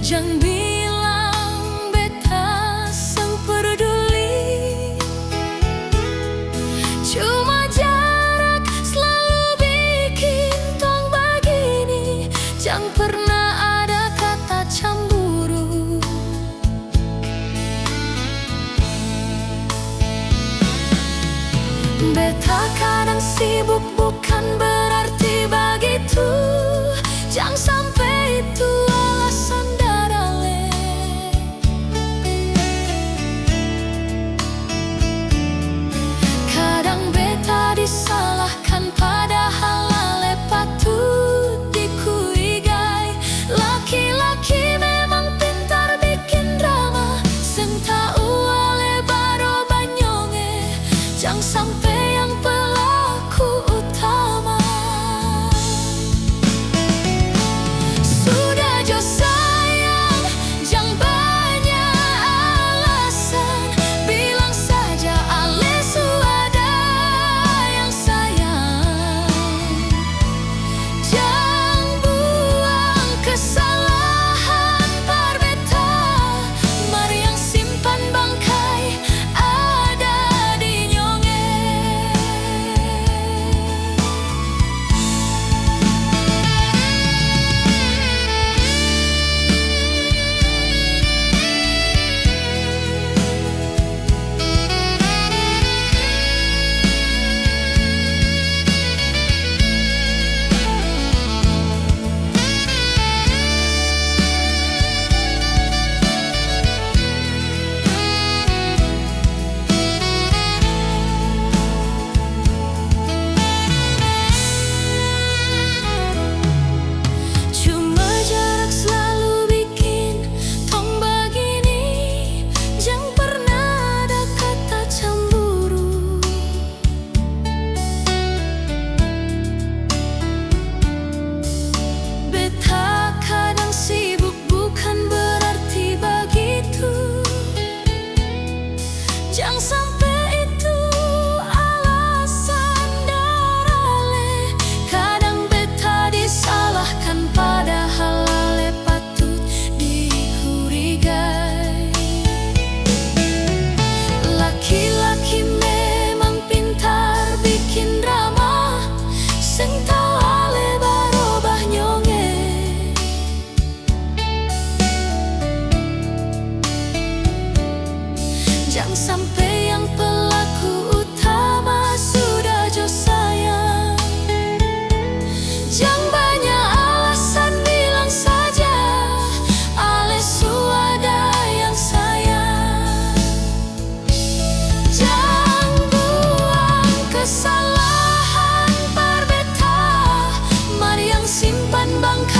Jangan bilang beta sang peduli, cuma jarak selalu bikin tong begini. Jangan pernah ada kata cemburu. Beta kadang sibuk bukan berarti begitu. Jangan sampai itu alasan darale. Kadang beta disalahkan padahal ale patut dikuigai. Laki-laki memang pintar bikin drama, seng tau ale baro banyonge. Jangan sampai yang pelaku utama. Sudah jo sayang, jangan banyak alasan. Bilang saja ale suada yang sayang. Jangan buang kesalahan par beta. Mari yang simpan bangkai ada di nyonge. Cuma jarak selalu bikin tong begini. Jangan pernah ada kata cemburu. Beta kadang sibuk bukan berarti begitu. Jangan sampai itu alasan darale. Kadang beta disalahkan padahal ale patut dihurigai. Laki-laki memang pintar bikin drama, seng tau ale barobah nyonge. Jangan sampai yang pelaku utama. Sudah jo sayang, jangan banyak alasan. Bilang saja ale suada yang sayang. Jangan buang kesalahan par beta. Mari yang simpan bangkai